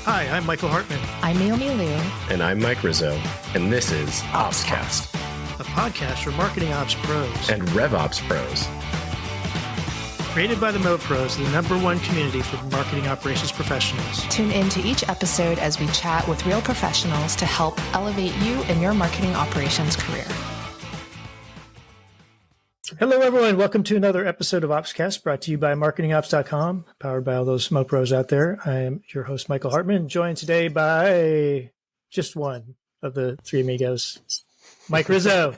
Hi, I'm Michael Hartman. I'm Naomi Liu. And I'm Mike Rizzo. And this is OpsCast, a podcast for marketing ops pros and RevOps pros. Created by the Mo Pros, the #1 community for marketing operations professionals. Tune in to each episode as we chat with real professionals to help elevate you in your marketing operations career. Hello, everyone. Welcome to another episode of OpsCast, brought to you by marketingops.com, powered by all those Mo Pros out there. I am your host, Michael Hartman, joined today by just one of the three amigos, Mike Rizzo.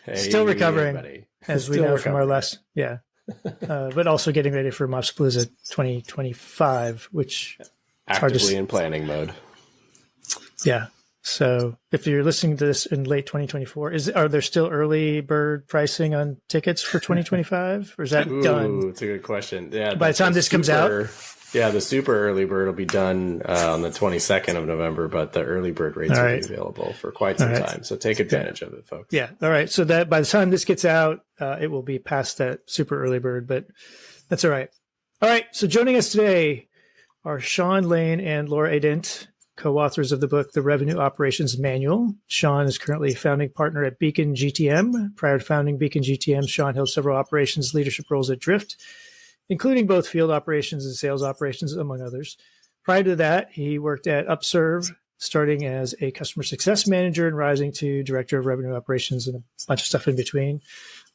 Hey, still recovering, everybody. as we know from our last, but also getting ready for Mopspalooza 2025, which actively in planning mode. Yeah. So if you're listening to this in late 2024, are there still early bird pricing on tickets for 2025, or is that done? It's a good question. Yeah. By the time this comes out? Yeah, the super early bird will be done on the 22nd of November, but the early bird rates will be available for quite some time. So take advantage of it, folks. Yeah. All right. So that by the time this gets out, it will be past that super early bird, but that's all right. All right. So joining us today are Sean Lane and Laura Adint, co-authors of the book, The Revenue Operations Manual. Sean is currently founding partner at Beacon GTM. Prior to founding Beacon GTM, Sean held several operations leadership roles at Drift, including both field operations and sales operations, among others. Prior to that, he worked at Upserve, starting as a customer success manager and rising to director of revenue operations and a bunch of stuff in between.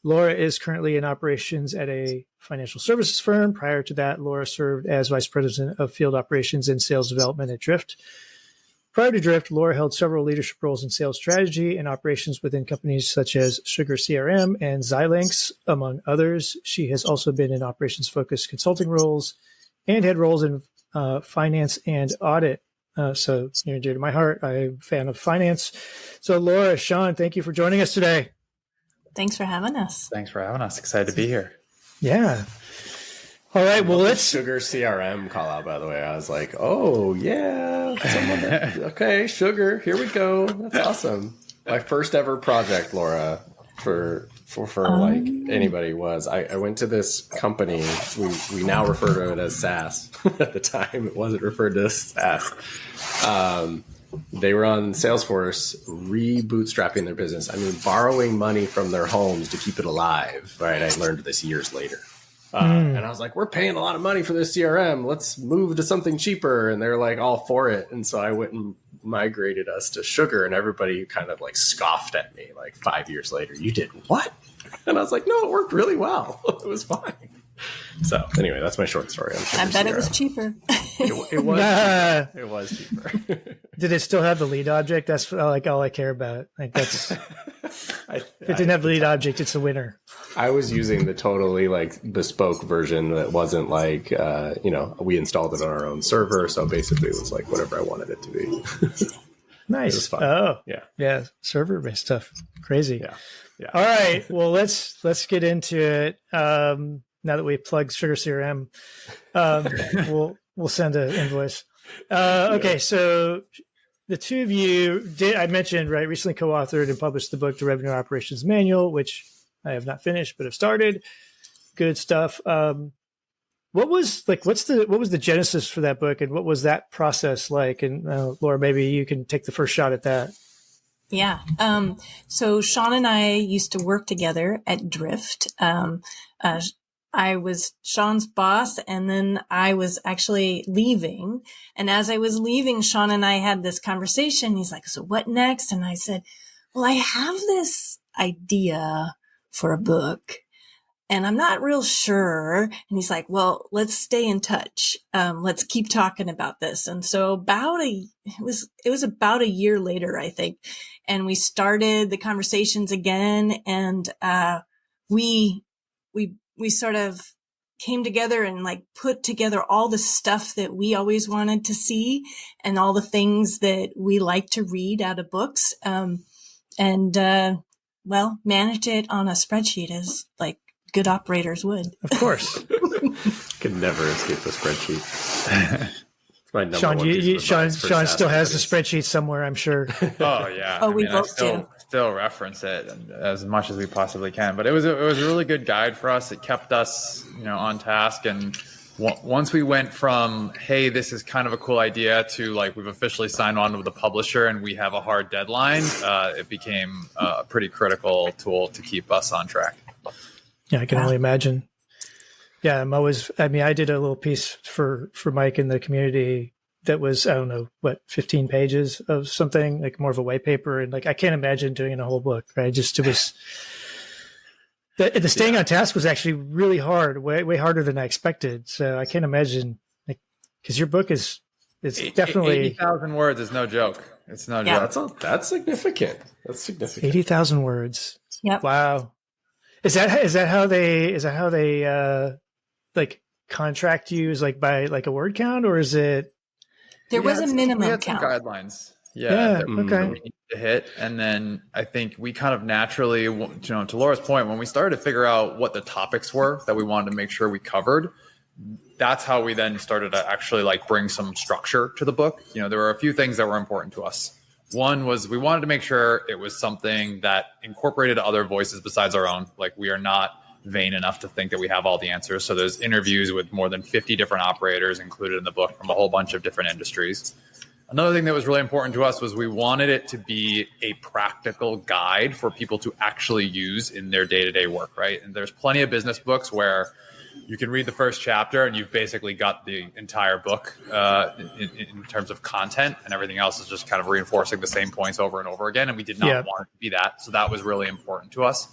Laura is currently in operations at a financial services firm. Prior to that, Laura served as vice president of field operations and sales development at Drift. Prior to Drift, Laura held several leadership roles in sales strategy and operations within companies such as Sugar CRM and Xilinx, among others. She has also been in operations-focused consulting roles and had roles in finance and audit. So near and dear to my heart, I'm a fan of finance. So Laura, Sean, thank you for joining us today. Thanks for having us. Thanks for having us. Excited to be here. Yeah. All right, well, let's... Sugar CRM call out, by the way. I was like, oh, yeah. Okay, Sugar, here we go. That's awesome. My first ever project, Laura, for like anybody was, I went to this company. We now refer to it as SaaS. At the time, it wasn't referred to as SaaS. They were on Salesforce re-bootstrapping their business. I mean, borrowing money from their homes to keep it alive, right? I learned this years later. And I was like, we're paying a lot of money for this CRM. Let's move to something cheaper. And they're like all for it. And so I went and migrated us to Sugar, and everybody kind of like scoffed at me like 5 years later. You did what? And I was like, no, it worked really well. It was fine. So anyway, that's my short story. I bet it was cheaper. It was. It was cheaper. Did it still have the lead object? That's like all I care about. Like that's if it didn't have the lead object, it's a winner. I was using the totally like bespoke version that wasn't like we installed it on our own server. So basically, it was like whatever I wanted it to be. Nice. It was fun. Oh, yeah, server based stuff. Crazy. Yeah. All right. Well, let's get into it. Now that we plugged Sugar CRM, we'll send an invoice. Okay, so the two of you I mentioned, right, recently co-authored and published the book, The Revenue Operations Manual, which I have not finished, but have started. Good stuff. What was the genesis for that book, and what was that process like? And Laura, maybe you can take the first shot at that. Yeah. So Sean and I used to work together at Drift. I was Sean's boss, and then I was actually leaving. And as I was leaving, Sean and I had this conversation. He's like, so what next? And I said, well, I have this idea for a book, and I'm not real sure. And he's like, well, let's stay in touch. Let's keep talking about this. And so it was about a year later, I think. And we started the conversations again, and we sort of came together and like put together all the stuff that we always wanted to see and all the things that we like to read out of books. Manage it on a spreadsheet as like good operators would. Of course. Could never escape the spreadsheet. Sean still has the spreadsheet somewhere, I'm sure. Oh yeah. Oh, we both do. Still reference it as much as we possibly can. But it was a really good guide for us. It kept us, on task, and once we went from, hey, this is kind of a cool idea to like, we've officially signed on with the publisher and we have a hard deadline, it became a pretty critical tool to keep us on track. Yeah, I can only imagine. Yeah, I did a little piece for Mike in the community that was, I don't know, 15 pages of something, like more of a white paper. And like, I can't imagine doing it a whole book, right? It was, the staying on task was actually really hard, way harder than I expected. So I can't imagine, like, because your book is definitely 80,000 words is no joke. It's no joke. That's significant. That's significant. 80,000 words. Yep. Wow. Is that how they like contract you, is like by like a word count, or is it? There was a minimum some count. guidelines. Yeah. That Okay. we need to hit. And then I think we kind of naturally, to Laura's point, when we started to figure out what the topics were that we wanted to make sure we covered, that's how we then started to actually like bring some structure to the book. There were a few things that were important to us. One was we wanted to make sure it was something that incorporated other voices besides our own. Like, we are not vain enough to think that we have all the answers. So there's interviews with more than 50 different operators included in the book from a whole bunch of different industries. Another thing that was really important to us was we wanted it to be a practical guide for people to actually use in their day-to-day work, right? And there's plenty of business books where you can read the first chapter and you've basically got the entire book in terms of content, and everything else is just kind of reinforcing the same points over and over again. And we did not want it to be that. So that was really important to us.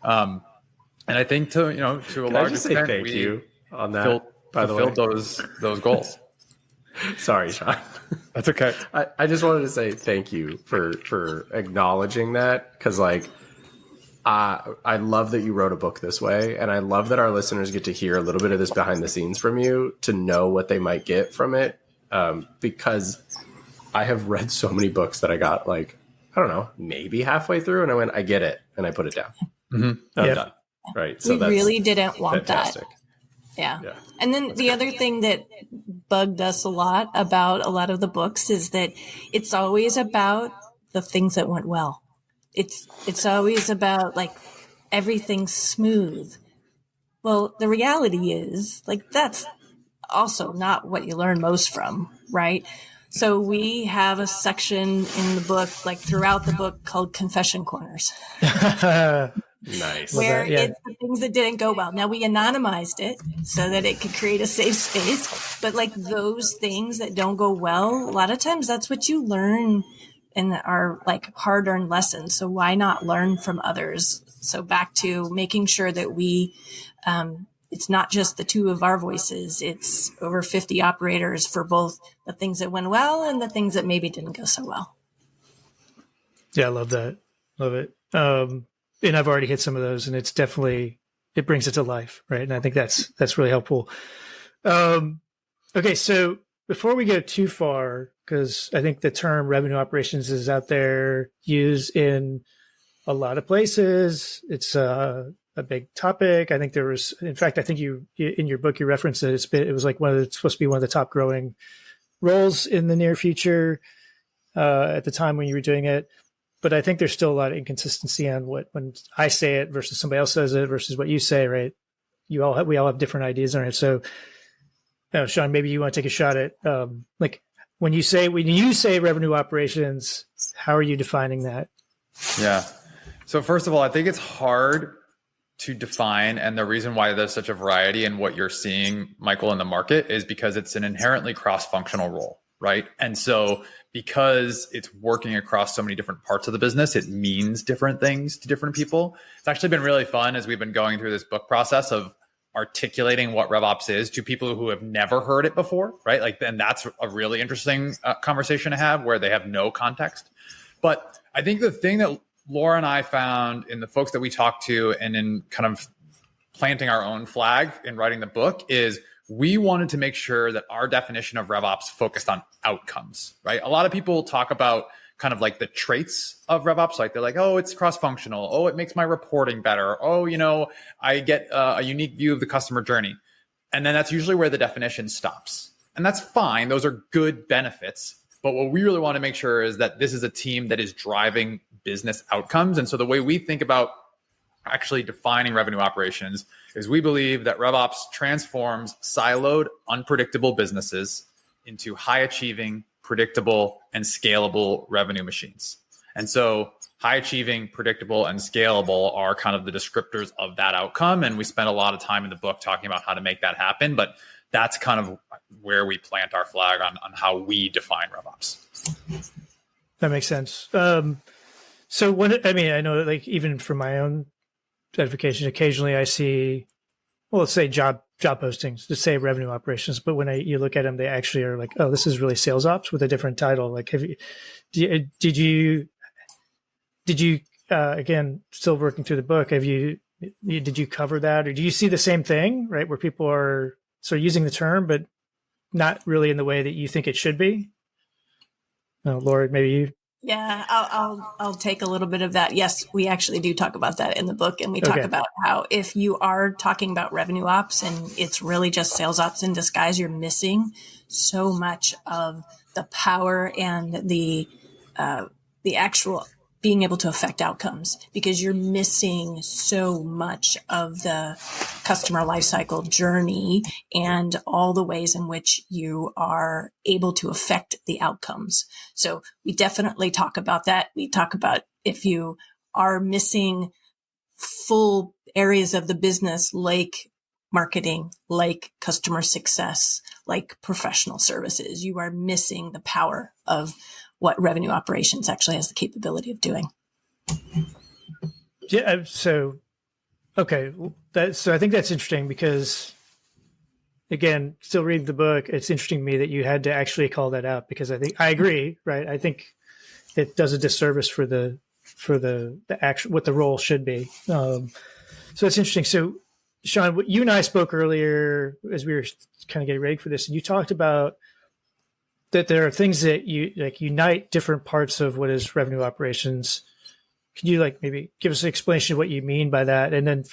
And I think to a large extent, thank you on that. Fulfilled those goals. Sorry, Sean. That's okay. I just wanted to say thank you for acknowledging that, because like I love that you wrote a book this way, and I love that our listeners get to hear a little bit of this behind the scenes from you, to know what they might get from it. Because I have read so many books that I got like, I don't know, maybe halfway through, and I went, I get it, and I put it down. Mm-hmm. I'm done. Right. So we really didn't want fantastic. that. Yeah. And then the other thing that bugged us a lot about a lot of the books is that it's always about the things that went well. It's always about like everything's smooth. Well, the reality is like that's also not what you learn most from, right? So we have a section in the book, like throughout the book, called Confession Corners. Nice. Where it's the things that didn't go well. Now we anonymized it so that it could create a safe space, but like those things that don't go well, a lot of times that's what you learn and are like hard-earned lessons. So why not learn from others? So back to making sure that we, it's not just the two of our voices. It's over 50 operators for both the things that went well and the things that maybe didn't go so well. Yeah, I love that. Love it. And I've already hit some of those, and it's definitely, it brings it to life, right? And I think that's really helpful. Okay, so before we go too far, because I think the term revenue operations is out there, used in a lot of places. It's a big topic. I think there was, in fact, I think you in your book you referenced that it was like it's supposed to be one of the top growing roles in the near future at the time when you were doing it. But I think there's still a lot of inconsistency on when I say it versus somebody else says it versus what you say, right? We all have different ideas on it. So, Sean, maybe you want to take a shot at like when you say revenue operations, how are you defining that? Yeah. So first of all, I think it's hard to define, and the reason why there's such a variety in what you're seeing, Michael, in the market is because it's an inherently cross-functional role, right? And so because it's working across so many different parts of the business, it means different things to different people. It's actually been really fun as we've been going through this book process of articulating what RevOps is to people who have never heard it before, right? Like, then that's a really interesting conversation to have where they have no context. But I think the thing that Laura and I found in the folks that we talked to and in kind of planting our own flag in writing the book is we wanted to make sure that our definition of RevOps focused on outcomes, right? A lot of people talk about kind of like the traits of RevOps. Like they're like, oh, it's cross-functional. Oh, it makes my reporting better. Oh, I get a unique view of the customer journey. And then that's usually where the definition stops. And that's fine. Those are good benefits. But what we really want to make sure is that this is a team that is driving business outcomes. And so the way we think about actually defining revenue operations is we believe that RevOps transforms siloed, unpredictable businesses into high achieving, predictable, and scalable revenue machines. And so high achieving, predictable, and scalable are kind of the descriptors of that outcome. And we spend a lot of time in the book talking about how to make that happen. But that's kind of where we plant our flag on how we define RevOps. That makes sense. So I know like even from my own edification, occasionally I see, well, let's say job postings that say revenue operations, but when you look at them, they actually are like, oh, this is really sales ops with a different title. Like, did you again, still working through the book, did you cover that, or do you see the same thing, right? Where people are sort of using the term, but not really in the way that you think it should be? Laura, maybe you. Yeah, I'll take a little bit of that. Yes, we actually do talk about that in the book, and we talk about how if you are talking about revenue ops and it's really just sales ops in disguise, you're missing so much of the power and the actual being able to affect outcomes, because you're missing so much of the customer lifecycle journey and all the ways in which you are able to affect the outcomes. So we definitely talk about that. We talk about if you are missing full areas of the business, like marketing, like customer success, like professional services, you are missing the power of what revenue operations actually has the capability of doing. Yeah. So, okay. So I think that's interesting because, again, still reading the book, it's interesting to me that you had to actually call that out, because I agree, right? I think it does a disservice for the actual, what the role should be. So it's interesting. So Sean, you and I spoke earlier as we were kind of getting ready for this, and you talked about that there are things that unite different parts of what is revenue operations. Can you maybe give us an explanation of what you mean by that? And then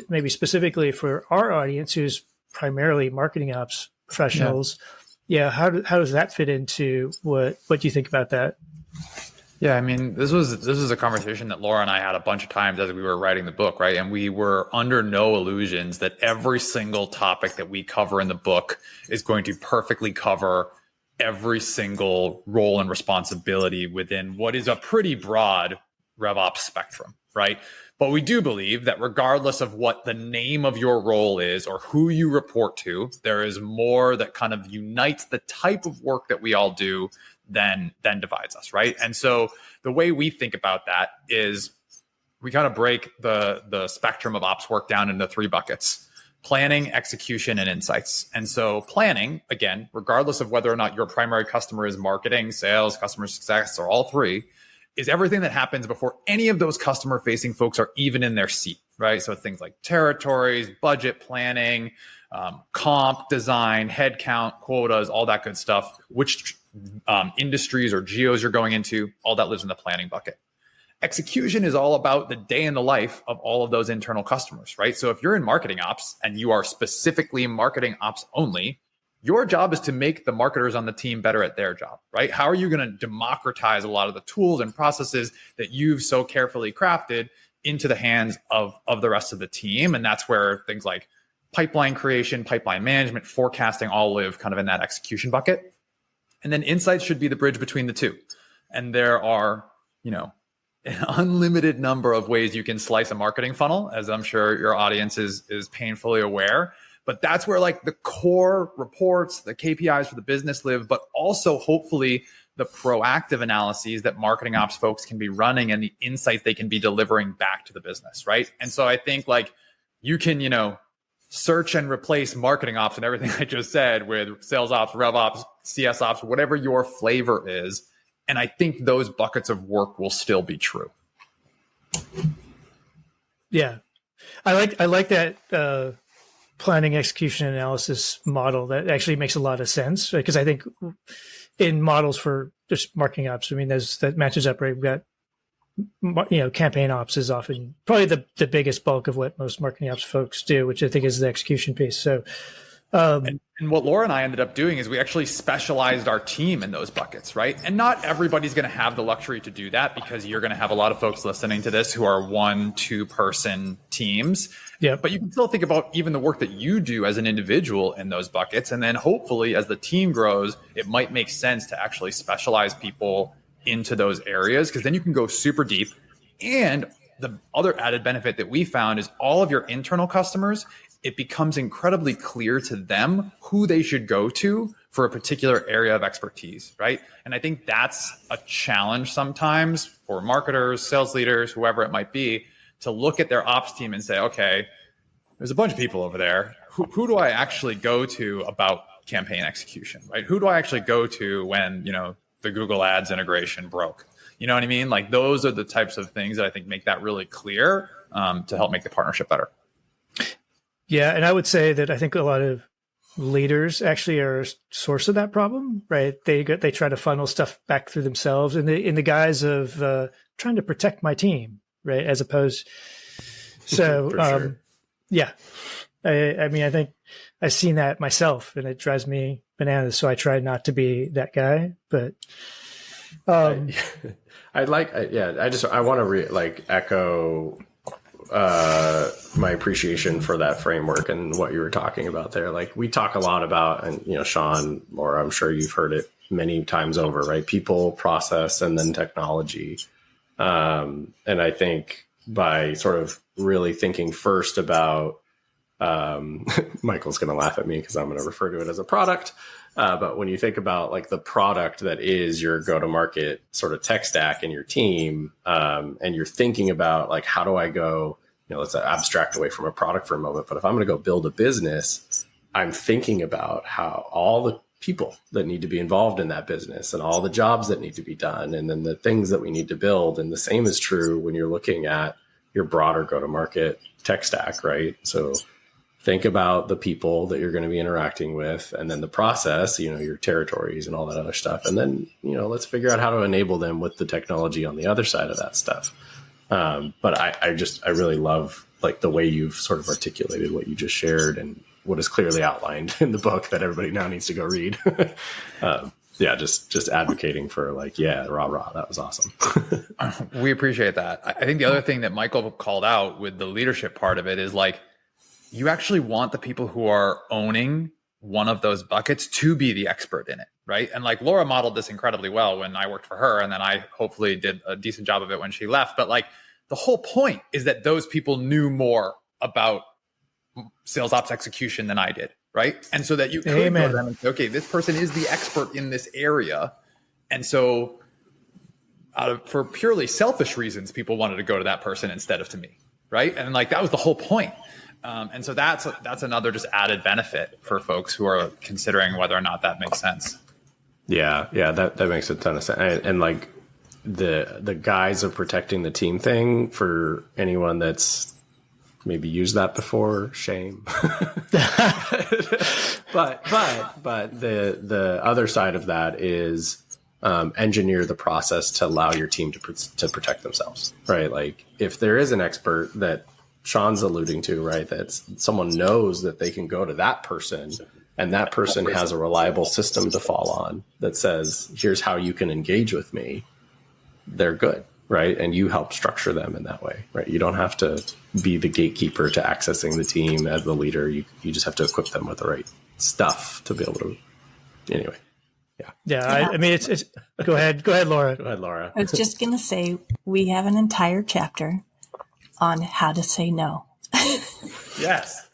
maybe specifically for our audience, who's primarily marketing ops professionals, how does that fit into what you think about that? Yeah, I mean, this was a conversation that Laura and I had a bunch of times as we were writing the book, right? And we were under no illusions that every single topic that we cover in the book is going to perfectly cover every single role and responsibility within what is a pretty broad RevOps spectrum, right? But we do believe that regardless of what the name of your role is or who you report to, there is more that kind of unites the type of work that we all do than divides us, right? And so the way we think about that is we kind of break the spectrum of ops work down into three buckets: planning, execution, and insights. And so planning, again, regardless of whether or not your primary customer is marketing, sales, customer success, or all three, is everything that happens before any of those customer facing folks are even in their seat, right? So things like territories, budget planning, comp design, headcount, quotas, all that good stuff, which industries or geos you're going into, all that lives in the planning bucket. Execution is all about the day in the life of all of those internal customers, right? So if you're in marketing ops and you are specifically marketing ops only, your job is to make the marketers on the team better at their job, right? How are you going to democratize a lot of the tools and processes that you've so carefully crafted into the hands of the rest of the team? And that's where things like pipeline creation, pipeline management, forecasting all live kind of in that execution bucket. And then insights should be the bridge between the two. And there are, an unlimited number of ways you can slice a marketing funnel, as I'm sure your audience is painfully aware. But that's where the core reports, the KPIs for the business live, but also hopefully the proactive analyses that marketing ops folks can be running and the insights they can be delivering back to the business, right? And so I think you can, search and replace marketing ops and everything I just said with sales ops, rev ops, CS ops, whatever your flavor is. And I think those buckets of work will still be true. Yeah. I like that planning, execution, analysis model. That actually makes a lot of sense, because I think in models for just marketing ops, I mean, that matches up, right? We've got, campaign ops is often probably the biggest bulk of what most marketing ops folks do, which I think is the execution piece. So And what Laura and I ended up doing is we actually specialized our team in those buckets, right? And not everybody's going to have the luxury to do that, because you're going to have a lot of folks listening to this who are 1-2 person teams. Yeah. But you can still think about even the work that you do as an individual in those buckets. And then hopefully as the team grows, it might make sense to actually specialize people into those areas, because then you can go super deep. And the other added benefit that we found is all of your internal customers, it becomes incredibly clear to them who they should go to for a particular area of expertise, right? And I think that's a challenge sometimes for marketers, sales leaders, whoever it might be, to look at their ops team and say, okay, there's a bunch of people over there. Who do I actually go to about campaign execution, right? Who do I actually go to when, the Google Ads integration broke? You know what I mean? Like, those are the types of things that I think make that really clear to help make the partnership better. Yeah, and I would say that I think a lot of leaders actually are a source of that problem, right? They try to funnel stuff back through themselves in the guise of trying to protect my team, right? As opposed, so sure. Yeah, I mean, I think I've seen that myself, and it drives me bananas. So I try not to be that guy, but I want to echo my appreciation for that framework and what you were talking about there. Like, we talk a lot about, and Sean, or I'm sure you've heard it many times over, right? People, process, and then technology. And I think by sort of really thinking first about, Michael's going to laugh at me because I'm going to refer to it as a product. But when you think about like the product that is your go-to-market sort of tech stack and your team, and you're thinking about like, how do I go, let's abstract away from a product for a moment. But if I'm going to go build a business, I'm thinking about how all the people that need to be involved in that business and all the jobs that need to be done, and then the things that we need to build. And the same is true when you're looking at your broader go-to-market tech stack, right? So think about the people that you're going to be interacting with, and then the process, your territories and all that other stuff. And then, let's figure out how to enable them with the technology on the other side of that stuff. But I really love like the way you've sort of articulated what you just shared and what is clearly outlined in the book that everybody now needs to go read. Just advocating for like, rah, that was awesome. We appreciate that. I think the other thing that Michael called out with the leadership part of it is like, you actually want the people who are owning one of those buckets to be the expert in it, right? And like Laura modeled this incredibly well when I worked for her, and then I hopefully did a decent job of it when she left. But like, the whole point is that those people knew more about sales ops execution than I did, right? And so that you could go to them and say, okay, this person is the expert in this area. And so for purely selfish reasons, people wanted to go to that person instead of to me, right? And like, that was the whole point. And so that's another just added benefit for folks who are considering whether or not that makes sense. Yeah, that makes a ton of sense. And like the guise of protecting the team thing, for anyone that's maybe used that before, shame. but the other side of that is engineer the process to allow your team to protect themselves, right? Like, if there is an expert that Sean's alluding to, right, that someone knows that they can go to that person, and that person has a reliable system to fall on that says, here's how you can engage with me, they're good, right? And you help structure them in that way, right? You don't have to be the gatekeeper to accessing the team as the leader. You just have to equip them with the right stuff to be able to, anyway. Yeah. I mean, it's go ahead, Laura. Go ahead, Laura. I was just going to say, we have an entire chapter on how to say no. Yes.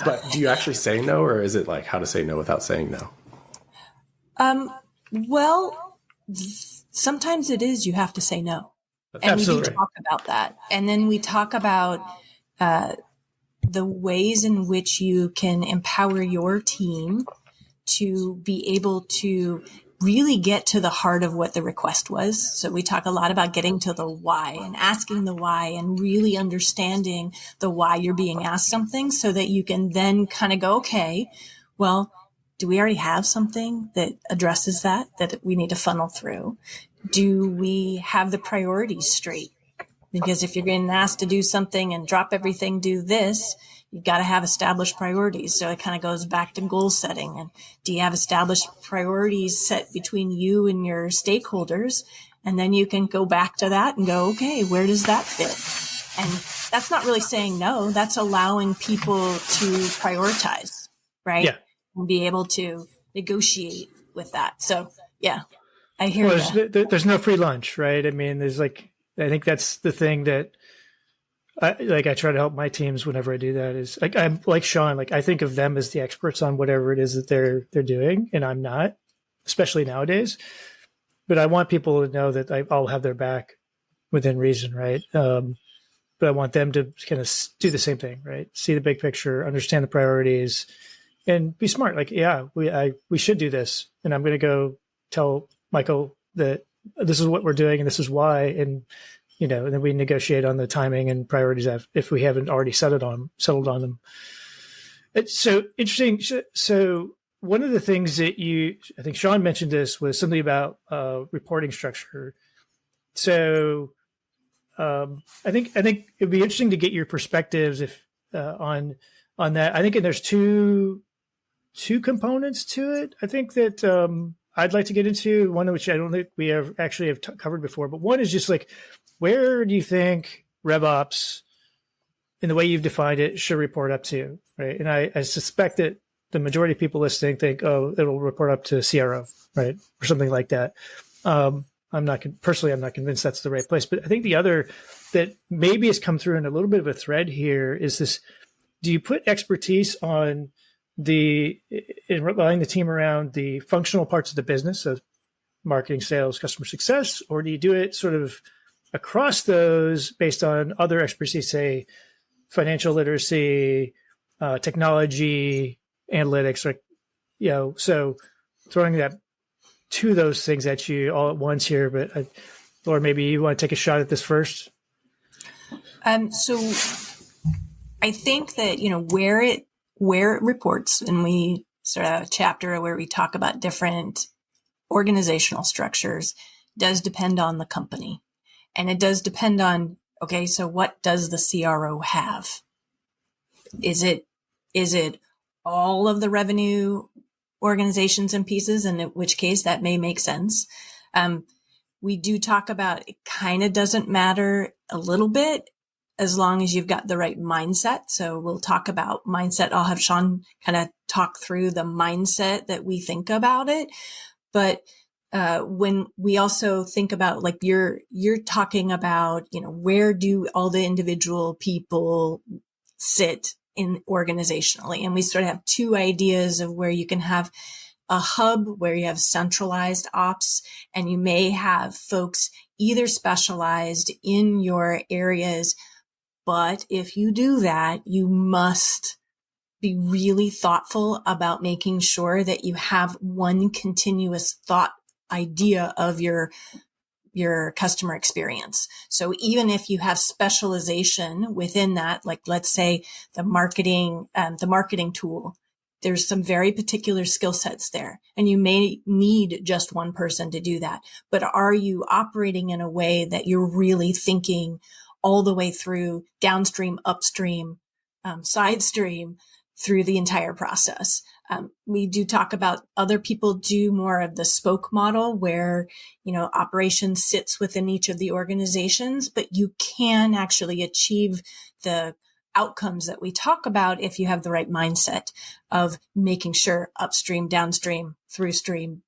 But do you actually say no, or is it like how to say no without saying no? Well, sometimes it is, you have to say no. And Absolutely. we do talk about that. And then we talk about the ways in which you can empower your team to be able to really get to the heart of what the request was. So we talk a lot about getting to the why and asking the why and really understanding the why you're being asked something, so that you can then kind of go, okay, well, do we already have something that addresses that we need to funnel through? Do we have the priorities straight? Because if you're getting asked to do something and drop everything, do this, you got to have established priorities. So it kind of goes back to goal setting. And do you have established priorities set between you and your stakeholders? And then you can go back to that and go, okay, where does that fit? And that's not really saying no. That's allowing people to prioritize, right? Yeah. And be able to negotiate with that. So, yeah, I hear Well, that. there's no free lunch, right? I mean, there's like, I think that's the thing that I try to help my teams whenever I do that is like, I'm like Sean, like I think of them as the experts on whatever it is that they're doing. And I'm not, especially nowadays, but I want people to know that I'll have their back within reason. Right. But I want them to kind of do the same thing, right? See the big picture, understand the priorities, and be smart. Like, yeah, we should do this, and I'm going to go tell Michael that this is what we're doing and this is why, and and then we negotiate on the timing and priorities if we haven't already settled on them. It's so interesting. So one of the things that I think Sean mentioned this was something about reporting structure. So. I think it'd be interesting to get your perspectives on that. I think there's two components to it. I think that I'd like to get into one of which I don't think we have covered before. But one is just like, where do you think RevOps, in the way you've defined it, should report up to, right? And I suspect that the majority of people listening think, oh, it'll report up to CRO, right, or something like that. I'm not convinced that's the right place. But I think the other that maybe has come through in a little bit of a thread here is this: do you put expertise on in relying the team around the functional parts of the business, so marketing, sales, customer success, or do you do it sort of across those based on other expertise, say financial literacy, technology, analytics, like so throwing that two of those things at you all at once here, but Laura, maybe you want to take a shot at this first. So I think that, where it reports, and we sort of have a chapter where we talk about different organizational structures, does depend on the company. And it does depend on, okay, so what does the CRO have? Is it all of the revenue organizations and pieces, and in which case that may make sense. We do talk about it kind of doesn't matter a little bit as long as you've got the right mindset. So we'll talk about mindset. I'll have Sean kind of talk through the mindset that we think about it. But when we also think about, like you're talking about, where do all the individual people sit in organizationally. And we sort of have two ideas of where you can have a hub where you have centralized ops, and you may have folks either specialized in your areas. But if you do that, you must be really thoughtful about making sure that you have one continuous thought idea of your customer experience. So even if you have specialization within that, like let's say the marketing tool, there's some very particular skill sets there, and you may need just one person to do that. But are you operating in a way that you're really thinking all the way through downstream, upstream, side stream through the entire process? We do talk about other people do more of the spoke model where, operations sits within each of the organizations, but you can actually achieve the outcomes that we talk about if you have the right mindset of making sure upstream, downstream, through stream,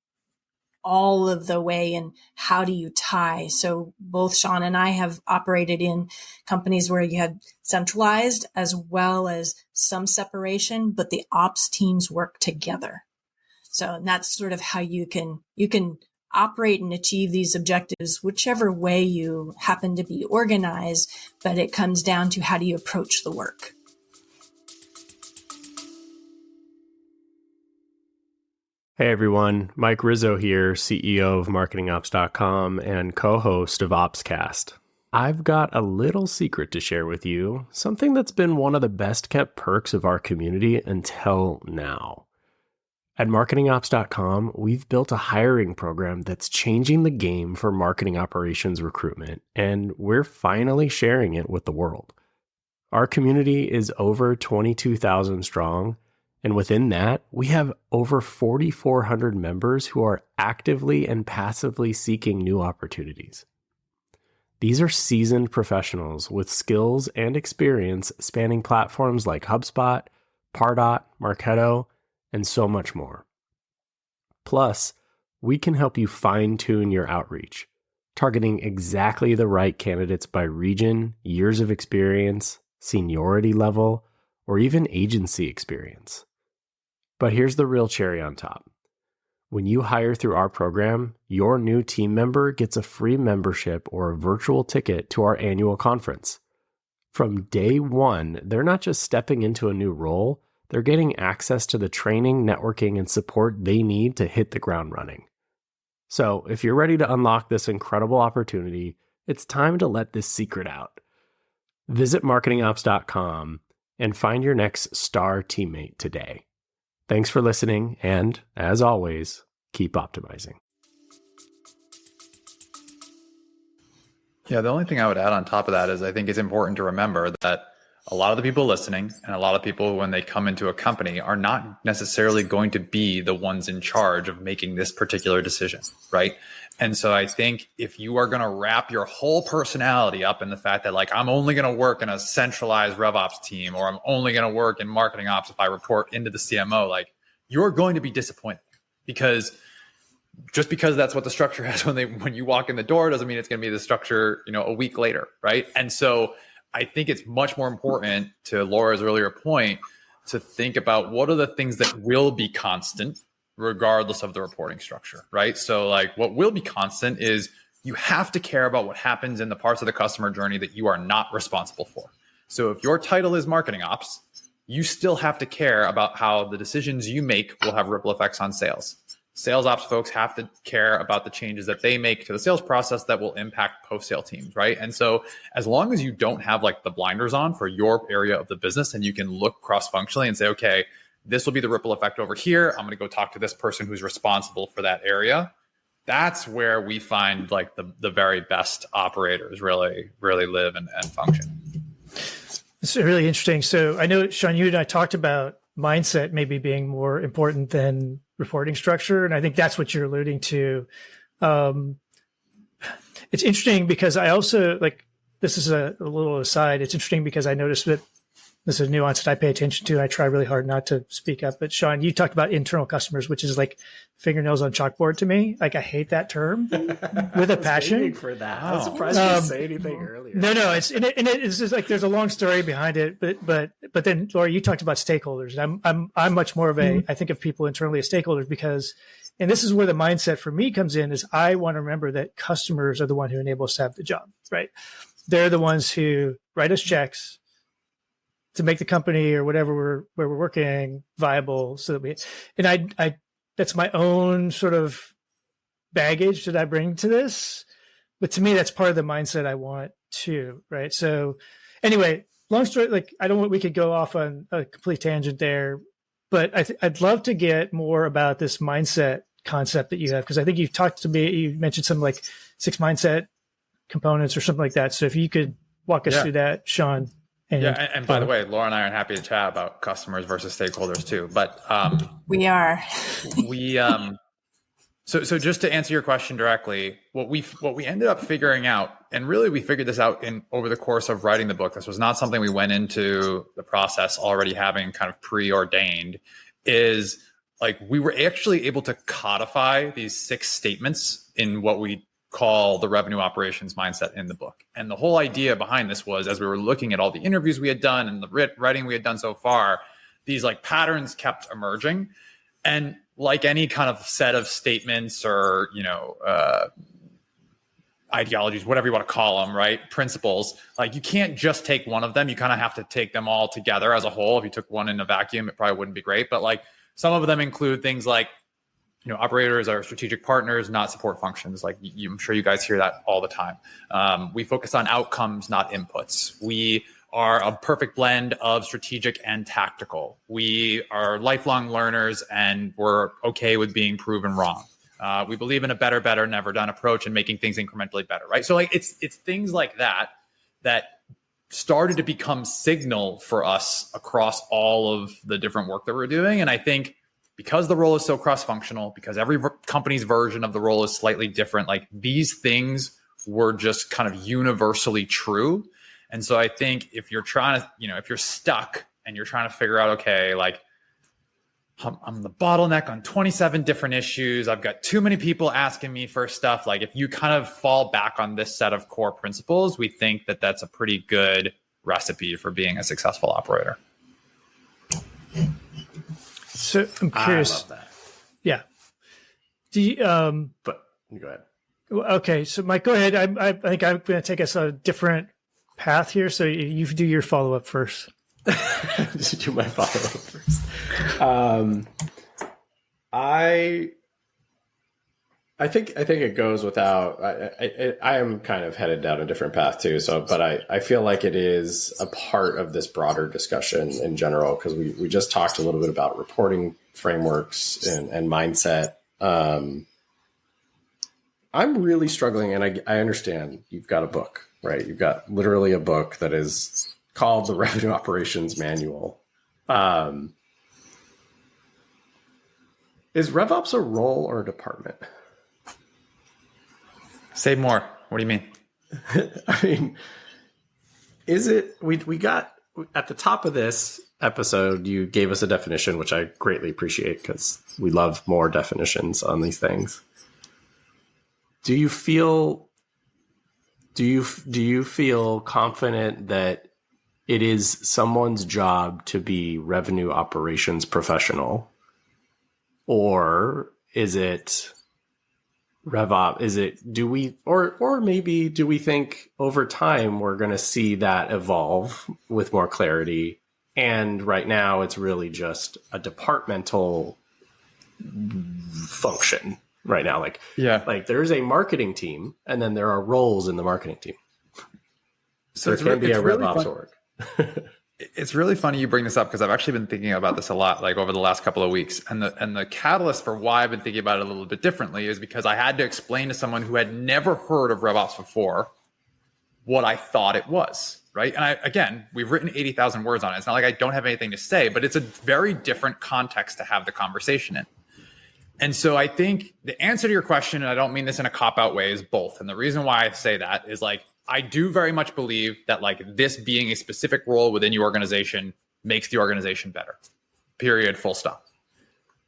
all of the way, and how do you tie? So both Sean and I have operated in companies where you had centralized as well as some separation, but the ops teams work together. So that's sort of how you can operate and achieve these objectives, whichever way you happen to be organized, but it comes down to how do you approach the work. Hey everyone, Mike Rizzo here, CEO of MarketingOps.com and co-host of OpsCast. I've got a little secret to share with you, something that's been one of the best kept perks of our community until now. At MarketingOps.com, we've built a hiring program that's changing the game for marketing operations recruitment, and we're finally sharing it with the world. Our community is over 22,000 strong, and within that, we have over 4,400 members who are actively and passively seeking new opportunities. These are seasoned professionals with skills and experience spanning platforms like HubSpot, Pardot, Marketo, and so much more. Plus, we can help you fine-tune your outreach, targeting exactly the right candidates by region, years of experience, seniority level, or even agency experience. But here's the real cherry on top. When you hire through our program, your new team member gets a free membership or a virtual ticket to our annual conference. From day one, they're not just stepping into a new role, they're getting access to the training, networking, and support they need to hit the ground running. So if you're ready to unlock this incredible opportunity, it's time to let this secret out. Visit marketingops.com and find your next star teammate today. Thanks for listening, and as always, keep optimizing. Yeah, the only thing I would add on top of that is I think it's important to remember that a lot of the people listening and a lot of people when they come into a company are not necessarily going to be the ones in charge of making this particular decision, right? And so I think if you are going to wrap your whole personality up in the fact that like, I'm only going to work in a centralized RevOps team, or I'm only going to work in marketing ops if I report into the CMO, like you're going to be disappointed because just because that's what the structure has when you walk in the door doesn't mean it's going to be the structure, a week later. Right. And so I think it's much more important, to Laura's earlier point, to think about what are the things that will be constant regardless of the reporting structure, right? So like what will be constant is you have to care about what happens in the parts of the customer journey that you are not responsible for. So if your title is marketing ops, you still have to care about how the decisions you make will have ripple effects on sales. Sales ops folks have to care about the changes that they make to the sales process that will impact post-sale teams, right? And so as long as you don't have like the blinders on for your area of the business and you can look cross-functionally and say, okay, this will be the ripple effect over here. I'm going to go talk to this person who's responsible for that area. That's where we find like the very best operators really live and function. It's really interesting. So I know, Sean, you and I talked about mindset maybe being more important than reporting structure. And I think that's what you're alluding to. It's interesting because I also this is a little aside. It's interesting because I noticed that this is a nuance that I pay attention to. I try really hard not to speak up, but Sean, you talked about internal customers, which is like fingernails on chalkboard to me. Like I hate that term with a passion. For that, I was surprised you didn't say anything earlier. No, it's just like there's a long story behind it. But then Laura, you talked about stakeholders. I'm much more of a I think of people internally as stakeholders because, and this is where the mindset for me comes in, is I want to remember that customers are the one who enable us to have the job, right? They're the ones who write us checks to make the company or whatever where we're working viable, so that I that's my own sort of baggage that I bring to this. But to me, that's part of the mindset I want too, right? So anyway, long story, we could go off on a complete tangent there, but I'd love to get more about this mindset concept that you have, because I think you've talked to me, you mentioned some like 6 mindset components or something like that. So if you could walk us through that, Sean. And by the way, Laura and I are happy to chat about customers versus stakeholders too. But we are. So just to answer your question directly, what we ended up figuring out, and really we figured this out over the course of writing the book. This was not something we went into the process already having kind of preordained. Is like we were actually able to codify these 6 statements in what we call the revenue operations mindset in the book. And the whole idea behind this was, as we were looking at all the interviews we had done and the writing we had done so far, these like patterns kept emerging. And like any kind of set of statements or, ideologies, whatever you want to call them, right? Principles, like you can't just take one of them. You kind of have to take them all together as a whole. If you took one in a vacuum, it probably wouldn't be great. But like some of them include things like, operators are strategic partners, not support functions. Like I'm sure you guys hear that all the time. We focus on outcomes, not inputs. We are a perfect blend of strategic and tactical. We are lifelong learners and we're okay with being proven wrong. We believe in a better, never done approach and making things incrementally better, right? So like it's things like that started to become signal for us across all of the different work that we're doing. And I think because the role is so cross-functional, because every company's version of the role is slightly different, like these things were just kind of universally true. And so I think if you're trying to, if you're stuck and you're trying to figure out, okay, like I'm the bottleneck on 27 different issues, I've got too many people asking me for stuff. Like if you kind of fall back on this set of core principles, we think that that's a pretty good recipe for being a successful operator. So I'm curious. I love that. Yeah. Do you, But you go ahead. okay. So Mike, go ahead. I think I'm going to take us a different path here. So you do your follow-up first. Just do my follow-up first. I think it goes without. I am kind of headed down a different path too. So, but I feel like it is a part of this broader discussion in general, because we just talked a little bit about reporting frameworks and mindset. I'm really struggling, and I understand you've got a book, right? You've got literally a book that is called the Revenue Operations Manual. Is RevOps a role or a department? Say more. What do you mean? I mean, is it, we got at the top of this episode, you gave us a definition, which I greatly appreciate because we love more definitions on these things. Do you feel confident that it is someone's job to be revenue operations professional? Or is it RevOps? Is it, do we, or maybe do we think over time we're going to see that evolve with more clarity? And right now it's really just a departmental function right now. Like there's a marketing team and then there are roles in the marketing team. So there can be a RevOps org. It's really funny you bring this up because I've actually been thinking about this a lot, like over the last couple of weeks. And the catalyst for why I've been thinking about it a little bit differently is because I had to explain to someone who had never heard of RevOps before what I thought it was, right? And we've written 80,000 words on it. It's not like I don't have anything to say, but it's a very different context to have the conversation in. And so I think the answer to your question, and I don't mean this in a cop-out way, is both. And the reason why I say that is like, I do very much believe that like this being a specific role within your organization makes the organization better. Period. Full stop.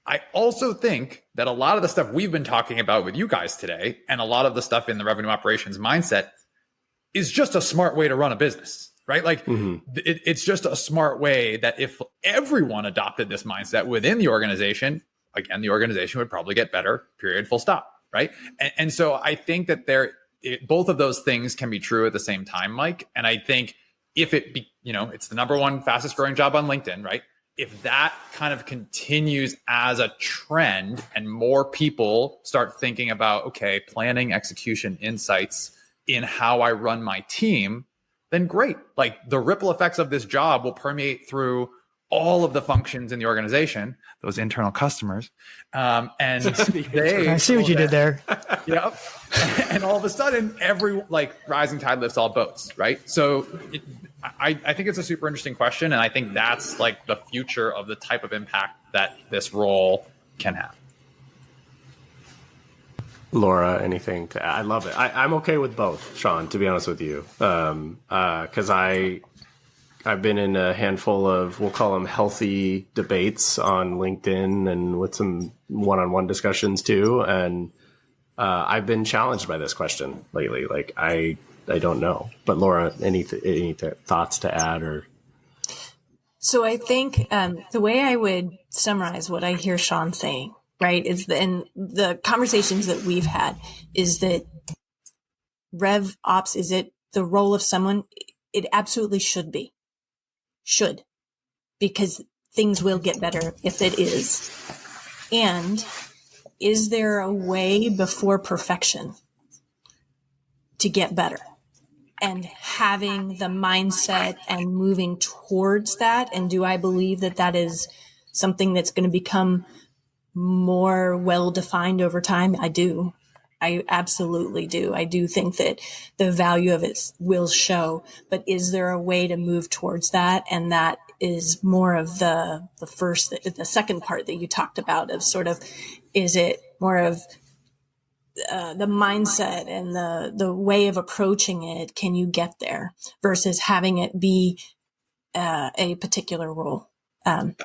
I also think that a lot of the stuff we've been talking about with you guys today and a lot of the stuff in the revenue operations mindset is just a smart way to run a business, right? Like it's just a smart way that if everyone adopted this mindset within the organization, again, the organization would probably get better. Period. Full stop. Right. And so I think that both of those things can be true at the same time, Mike. And I think if it's the number one fastest growing job on LinkedIn, right? If that kind of continues as a trend and more people start thinking about, okay, planning, execution, insights in how I run my team, then great. Like the ripple effects of this job will permeate through all of the functions in the organization, those internal customers. And I see what you did there. Yep. And all of a sudden, every rising tide lifts all boats, right? So I think it's a super interesting question. And I think that's like the future of the type of impact that this role can have. Laura, anything to add? I love it. I'm okay with both, Sean, to be honest with you. Because I've been in a handful of, we'll call them healthy debates on LinkedIn and with some one-on-one discussions too. And I've been challenged by this question lately. Like, I don't know. But Laura, any thoughts to add? Or So I think the way I would summarize what I hear Sean saying, right, is and the conversations that we've had is that RevOps, is it the role of someone? It absolutely should be. Should, because things will get better if it is. And is there a way before perfection to get better? And having the mindset and moving towards that. And do I believe that that is something that's going to become more well-defined over time? I do. I absolutely do. I do think that the value of it will show, but is there a way to move towards that? And that is more of the second part that you talked about of sort of, is it more of the mindset and the way of approaching it? Can you get there versus having it be a particular role? And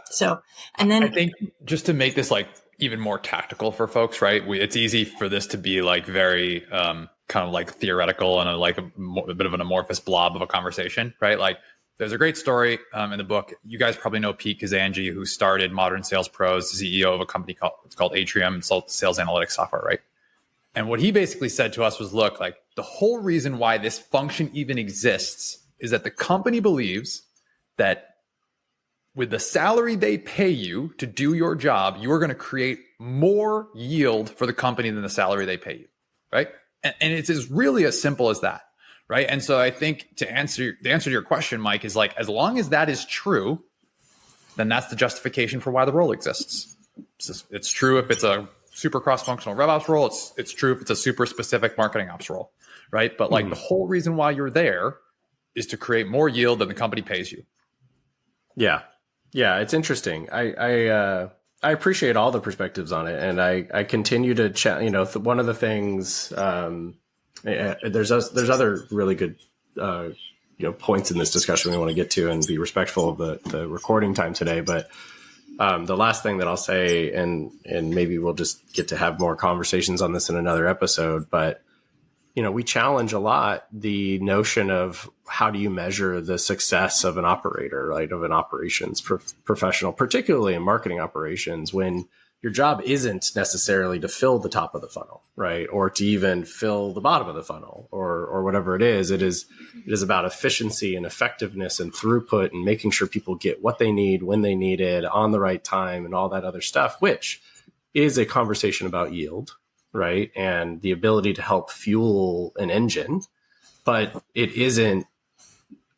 then I think just to make this like even more tactical for folks, right? It's easy for this to be like very kind of like theoretical and a bit of an amorphous blob of a conversation, right? Like there's a great story in the book. You guys probably know Pete Kazanji, who started Modern Sales Pros, CEO of a company called Atrium, sales analytics software, right? And what he basically said to us was, look, like the whole reason why this function even exists is that the company believes that with the salary they pay you to do your job, you are going to create more yield for the company than the salary they pay you, right? And it's as really as simple as that, right? And so I think the answer to your question, Mike, is like, as long as that is true, then that's the justification for why the role exists. It's true if it's a super cross-functional RevOps role. It's true if it's a super specific marketing ops role, right? But like the whole reason why you're there is to create more yield than the company pays you. Yeah. Yeah, it's interesting. I appreciate all the perspectives on it, and I continue to chat. One of the things there's other really good points in this discussion we want to get to, and be respectful of the recording time today. But the last thing that I'll say, and maybe we'll just get to have more conversations on this in another episode, but we challenge a lot the notion of how do you measure the success of an operator, right? Of an operations professional, particularly in marketing operations, when your job isn't necessarily to fill the top of the funnel, right? Or to even fill the bottom of the funnel or whatever it is. It is about efficiency and effectiveness and throughput and making sure people get what they need, when they need it, on the right time, and all that other stuff, which is a conversation about yield, right? And the ability to help fuel an engine, but it isn't,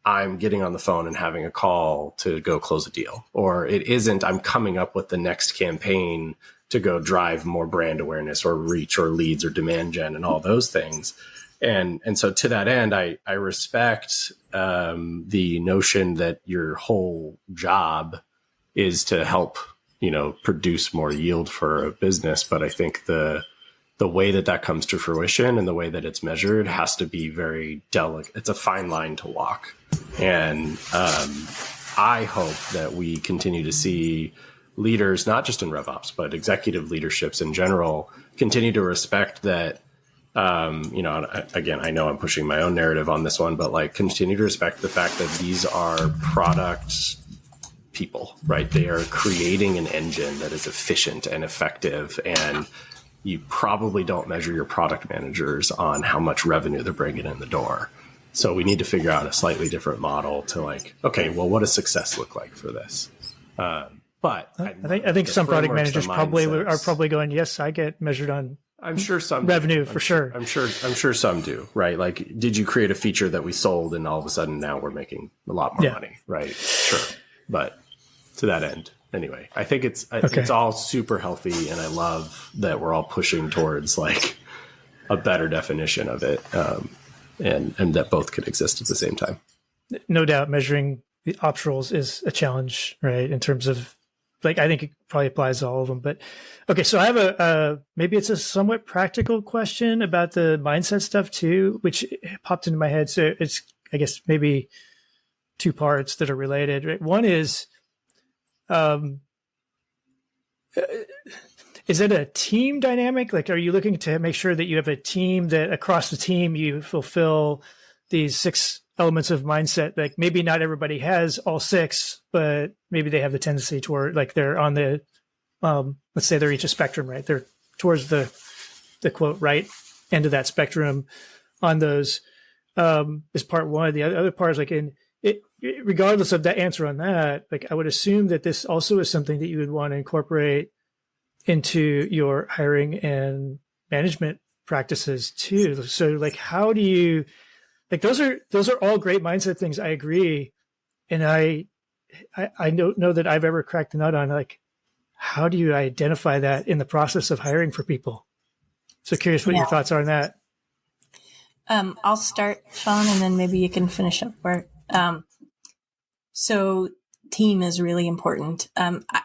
I'm getting on the phone and having a call to go close a deal, or it isn't, I'm coming up with the next campaign to go drive more brand awareness or reach or leads or demand gen and all those things. And so to that end, I respect the notion that your whole job is to help, produce more yield for a business. But I think the way that comes to fruition and the way that it's measured has to be very delicate. It's a fine line to walk. And I hope that we continue to see leaders, not just in RevOps, but executive leaderships in general, continue to respect that. Again, I know I'm pushing my own narrative on this one, but like continue to respect the fact that these are product people, right? They are creating an engine that is efficient and effective, and you probably don't measure your product managers on how much revenue they're bringing in the door. So we need to figure out a slightly different model to like, okay, well, what does success look like for this? But I think some product managers are probably going, yes, I get measured on. I'm sure some revenue for sure. I'm sure some do, right? Like, did you create a feature that we sold and all of a sudden now we're making a lot more money, right? Sure. But to that end, anyway, I think it's all super healthy, and I love that we're all pushing towards like a better definition of it, and that both could exist at the same time. No doubt, measuring the ops roles is a challenge, right? In terms of like, I think it probably applies to all of them. But okay, so I have maybe it's a somewhat practical question about the mindset stuff too, which popped into my head. So it's, I guess, maybe two parts that are related. Right? One is it a team dynamic? Like, are you looking to make sure that you have a team that across the team you fulfill these 6 elements of mindset? Like maybe not everybody has all 6, but maybe they have the tendency toward, like they're on the, let's say they're each a spectrum, right? They're towards the quote right end of that spectrum on those, is part one. The other part is like regardless of that answer on that, like I would assume that this also is something that you would want to incorporate into your hiring and management practices too. So like, how do you, like, those are all great mindset things. I agree. And I don't know that I've ever cracked the nut on like, how do you identify that in the process of hiring for people? So curious what your thoughts are on that. I'll start, Sean, and then maybe you can finish up where. So team is really important. I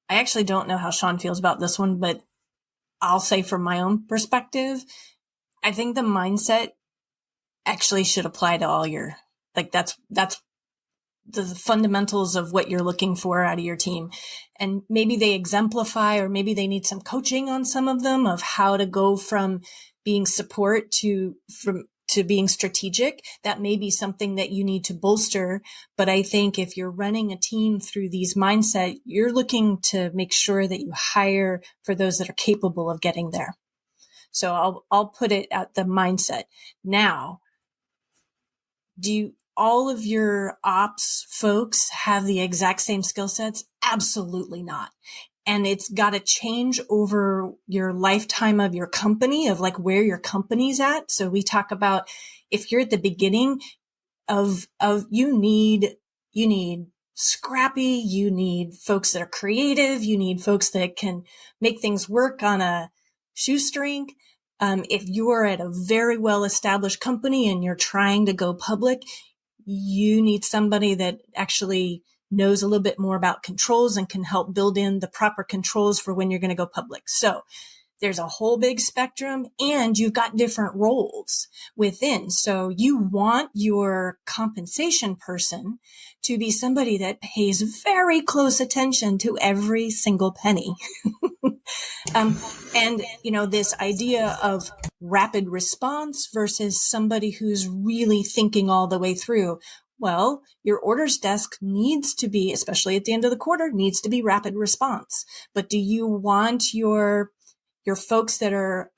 actually don't know how Sean feels about this one, but I'll say from my own perspective, I think the mindset actually should apply to all your, like that's the fundamentals of what you're looking for out of your team. And maybe they exemplify, or maybe they need some coaching on some of them of how to go from being support to being strategic. That may be something that you need to bolster. But I think if you're running a team through these mindset, you're looking to make sure that you hire for those that are capable of getting there. So I'll put it at the mindset. Now, do all of your ops folks have the exact same skill sets? Absolutely not. And it's got to change over your lifetime of your company, of like where your company's at. So we talk about if you're at the beginning of you need scrappy, you need folks that are creative, you need folks that can make things work on a shoestring. If you are at a very well-established company and you're trying to go public, you need somebody that actually knows a little bit more about controls and can help build in the proper controls for when you're going to go public. So there's a whole big spectrum, and you've got different roles within. So you want your compensation person to be somebody that pays very close attention to every single penny. And, this idea of rapid response versus somebody who's really thinking all the way through. Well, your orders desk needs to be, especially at the end of the quarter, needs to be rapid response. But do you want your folks that are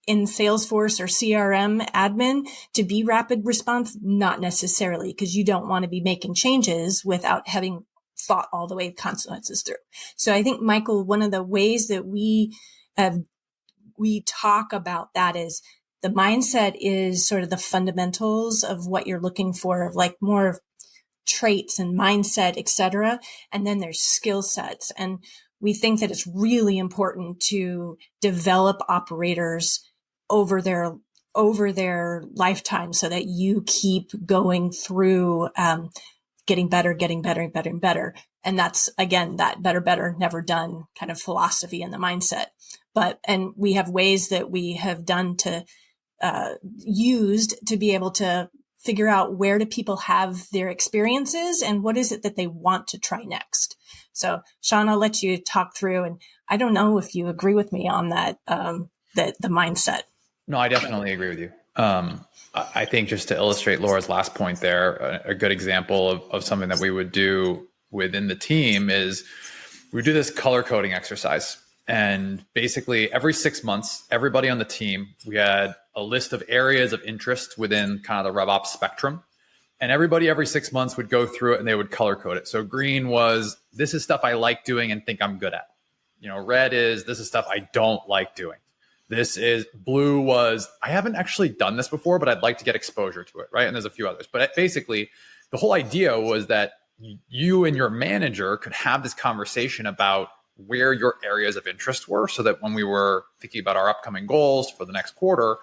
in Salesforce or CRM admin to be rapid response? Not necessarily, because you don't want to be making changes without having thought all the way consequences through. So I think, Michael, one of the ways that we talk about that is the mindset is sort of the fundamentals of what you're looking for, of like more traits and mindset, et cetera. And then there's skill sets. And we think that it's really important to develop operators over their lifetime so that you keep going through, getting better. And that's, again, that better, never done kind of philosophy and the mindset. And we have ways that we have done to, used to be able to figure out where do people have their experiences and what is it that they want to try next. So Sean, I'll let you talk through, and I don't know if you agree with me on that, the mindset. No, I definitely agree with you. I think just to illustrate Laura's last point there, a good example of something that we would do within the team is we do this color coding exercise. And basically every 6 months, everybody on the team, we had a list of areas of interest within kind of the RevOps spectrum. And everybody every 6 months would go through it and they would color code it. So green was, this is stuff I like doing and think I'm good at. Red is, this is stuff I don't like doing. This is, blue was, I haven't actually done this before, but I'd like to get exposure to it, right? And there's a few others. But basically, the whole idea was that you and your manager could have this conversation about where your areas of interest were, so that when we were thinking about our upcoming goals for the next quarter,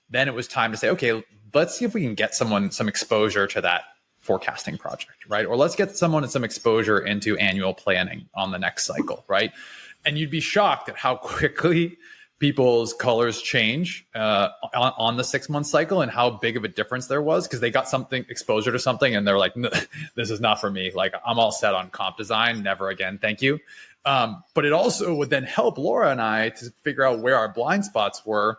then it was time to say, okay, let's see if we can get someone some exposure to that forecasting project, right? Or let's get someone some exposure into annual planning on the next cycle, right? And you'd be shocked at how quickly people's colors change on the 6 month cycle, and how big of a difference there was, because they got something exposure to something and they're like, no, this is not for me. Like, I'm all set on comp design. Never again. Thank you. But it also would then help Laura and I to figure out where our blind spots were.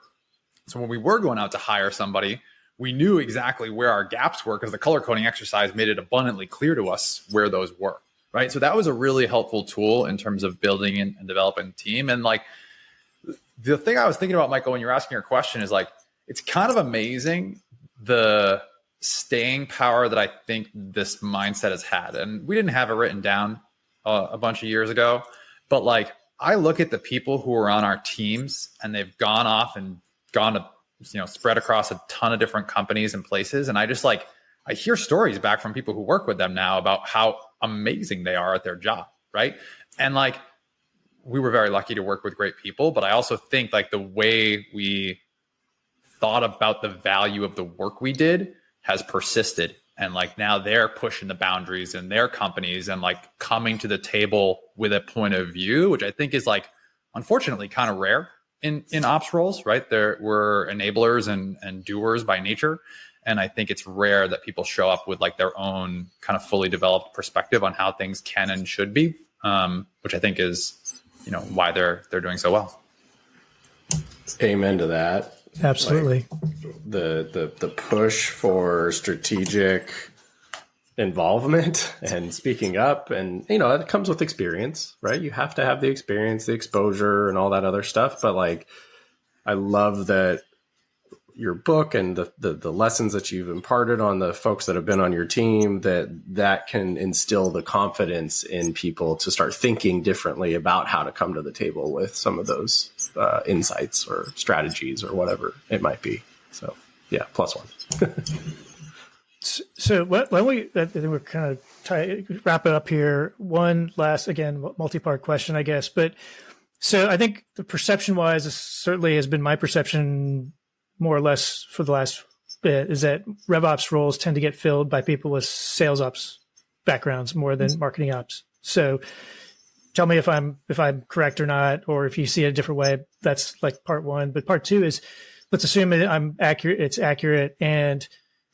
So when we were going out to hire somebody, we knew exactly where our gaps were, because the color coding exercise made it abundantly clear to us where those were, right? So that was a really helpful tool in terms of building and developing a team. And like, the thing I was thinking about, Michael, when you're asking your question is like, it's kind of amazing the staying power that I think this mindset has had. And we didn't have it written down a bunch of years ago, but like, I look at the people who are on our teams and they've gone off and gone to, spread across a ton of different companies and places. And I just like, I hear stories back from people who work with them now about how amazing they are at their job. Right. And like, we were very lucky to work with great people, but I also think like the way we thought about the value of the work we did has persisted. And like now they're pushing the boundaries in their companies and like coming to the table with a point of view, which I think is like, unfortunately, kind of rare in ops roles, right? We're enablers and doers by nature. And I think it's rare that people show up with like their own kind of fully developed perspective on how things can and should be, which I think is, why they're doing so well. Amen to that. Absolutely. Like the push for strategic involvement and speaking up, and it comes with experience, right? You have to have the experience, the exposure, and all that other stuff. But like, I love that your book and the lessons that you've imparted on the folks that have been on your team, that can instill the confidence in people to start thinking differently about how to come to the table with some of those insights or strategies or whatever it might be. So yeah, +1. So why don't we, I think we're kind of wrap it up here. One last, again, multi-part question, I guess. But so I think the perception wise, this certainly has been my perception more or less for the last bit, is that RevOps roles tend to get filled by people with sales ops backgrounds more than marketing ops. So tell me if I'm correct or not, or if you see it a different way. That's like part one. But part two is, let's assume that I'm accurate. It's accurate. And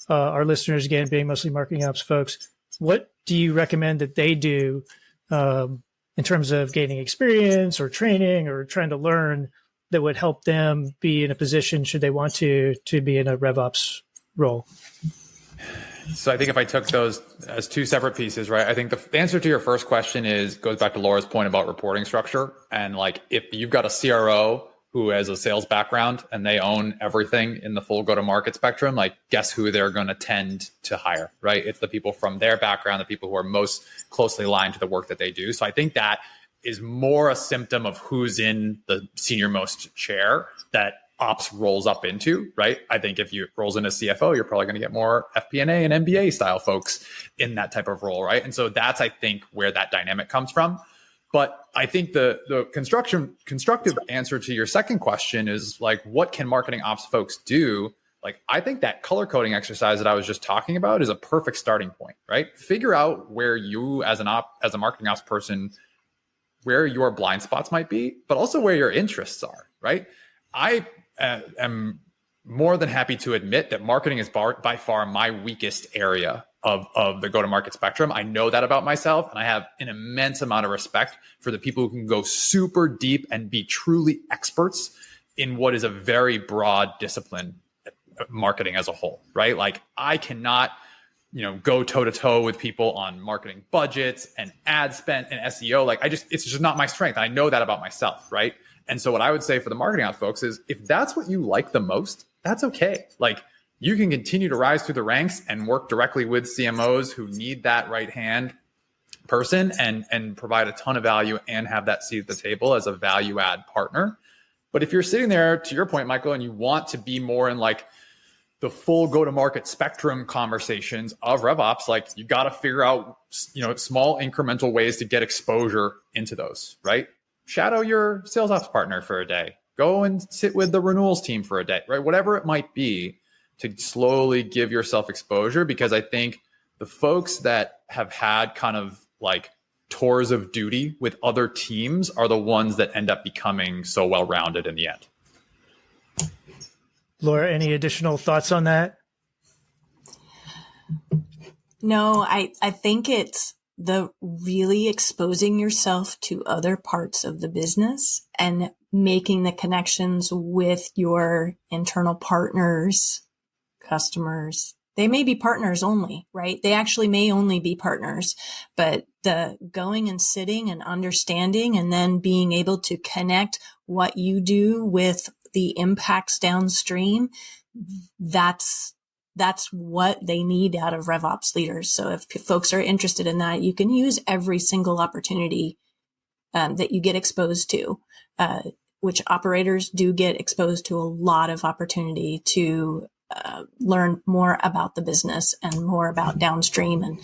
our listeners, again, being mostly marketing ops folks, what do you recommend that they do in terms of gaining experience or training or trying to learn that would help them be in a position, should they want to be in a RevOps role? So I think if I took those as two separate pieces, right, I think the answer to your first question goes back to Laura's point about reporting structure. And like, if you've got a CRO who has a sales background and they own everything in the full go-to-market spectrum, like, guess who they're going to tend to hire, right? It's the people from their background, the people who are most closely aligned to the work that they do. So I think that is more a symptom of who's in the senior most chair that ops rolls up into, right? I think if you rolls in as CFO, you're probably going to get more FP&A and MBA style folks in that type of role, right? And so that's, I think, where that dynamic comes from. But I think the constructive answer to your second question is like, what can marketing ops folks do? Like, I think that color coding exercise that I was just talking about is a perfect starting point, right? Figure out where you as a marketing ops person, where your blind spots might be, but also where your interests are, right? I am more than happy to admit that marketing is by far my weakest area of the go-to-market spectrum. I know that about myself, and I have an immense amount of respect for the people who can go super deep and be truly experts in what is a very broad discipline, marketing as a whole, right? Like, I cannot go toe to toe with people on marketing budgets and ad spend and SEO. Like, it's just not my strength. I know that about myself, right? And so what I would say for the marketing ops folks is, if that's what you like the most, that's okay. Like, you can continue to rise through the ranks and work directly with CMOs who need that right hand person and provide a ton of value and have that seat at the table as a value add partner. But if you're sitting there, to your point, Michael, and you want to be more in like the full go-to-market spectrum conversations of RevOps, like, you got to figure out, small incremental ways to get exposure into those, right? Shadow your sales ops partner for a day. Go and sit with the renewals team for a day, right? Whatever it might be, to slowly give yourself exposure, because I think the folks that have had kind of like tours of duty with other teams are the ones that end up becoming so well-rounded in the end. Laura, any additional thoughts on that? No, I think it's the really exposing yourself to other parts of the business and making the connections with your internal partners, customers. They may be partners only, right? They actually may only be partners, but the going and sitting and understanding and then being able to connect what you do with the impacts downstream, that's what they need out of RevOps leaders. So if folks are interested in that, you can use every single opportunity that you get exposed to, which operators do get exposed to a lot of opportunity to learn more about the business and more about downstream and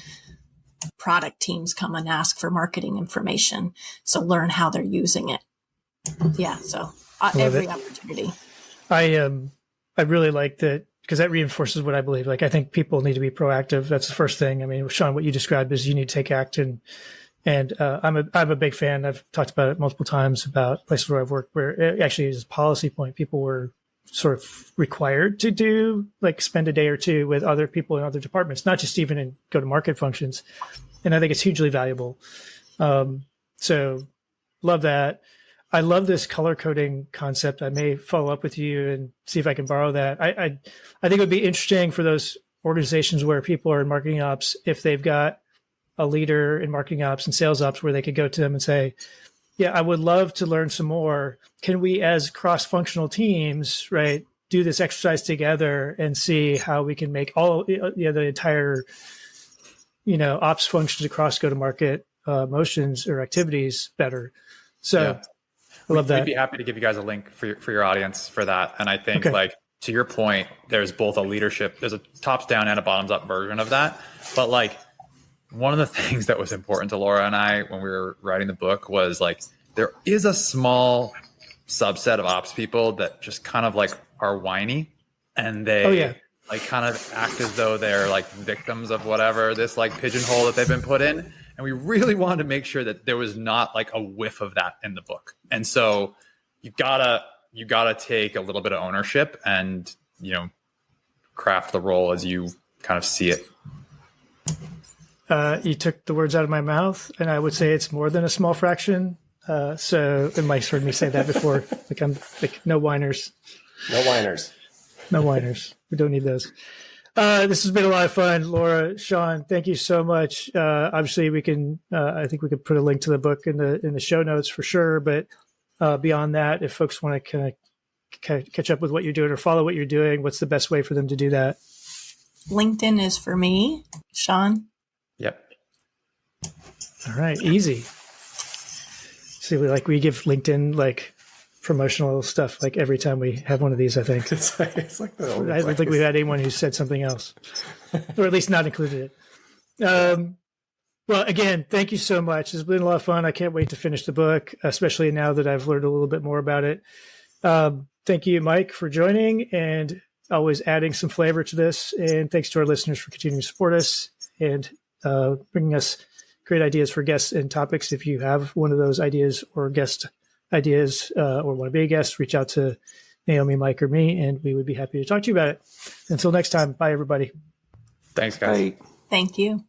product teams come and ask for marketing information. So learn how they're using it. Yeah. So every opportunity. I really like that because that reinforces what I believe. Like, I think people need to be proactive. That's the first thing. I mean, Sean, what you described is you need to take action. And I'm a big fan. I've talked about it multiple times about places where I've worked where it actually is a policy point. People were sort of required to do like spend a day or two with other people in other departments, not just even in go-to-market functions. And I think it's hugely valuable. So love that. I love this color coding concept. I may follow up with you and see if I can borrow that. I think it would be interesting for those organizations where people are in marketing ops, if they've got a leader in marketing ops and sales ops where they could go to them and say, yeah, I would love to learn some more. Can we, as cross-functional teams, right, do this exercise together and see how we can make all the entire, ops functions across go-to-market motions or activities better. So Yeah. I love that. We'd be happy to give you guys a link for your audience for that. And I think Okay. to your point, there's both there's a tops down and a bottoms up version of that. But one of the things that was important to Laura and I when we were writing the book was there is a small subset of ops people that just kind of are whiny, and they kind of act as though they're victims of whatever this pigeonhole that they've been put in. And we really wanted to make sure that there was not a whiff of that in the book. And so you gotta take a little bit of ownership and craft the role as you kind of see it. You took the words out of my mouth, and I would say it's more than a small fraction. And Mike's heard me say that before. I'm no whiners. No whiners. No whiners. We don't need those. This has been a lot of fun. Laura, Sean, thank you so much. Obviously we can, I think we could put a link to the book in the show notes for sure. But beyond that, if folks want to kind of catch up with what you're doing or follow what you're doing, what's the best way for them to do that? LinkedIn is for me. Sean? Yep. All right. Easy. See, we give LinkedIn promotional stuff every time we have one of these, I think. It's like the only I don't think we've had anyone who said something else, or at least not included it. Well, again, thank you so much. It's been a lot of fun. I can't wait to finish the book, especially now that I've learned a little bit more about it. Thank you, Mike, for joining and always adding some flavor to this. And thanks to our listeners for continuing to support us and bringing us great ideas for guests and topics. If you have one of those ideas or guest ideas or want to be a guest, reach out to Naomi, Mike, or me, and we would be happy to talk to you about it. Until next time, bye, everybody. Thanks, guys. Bye. Thank you.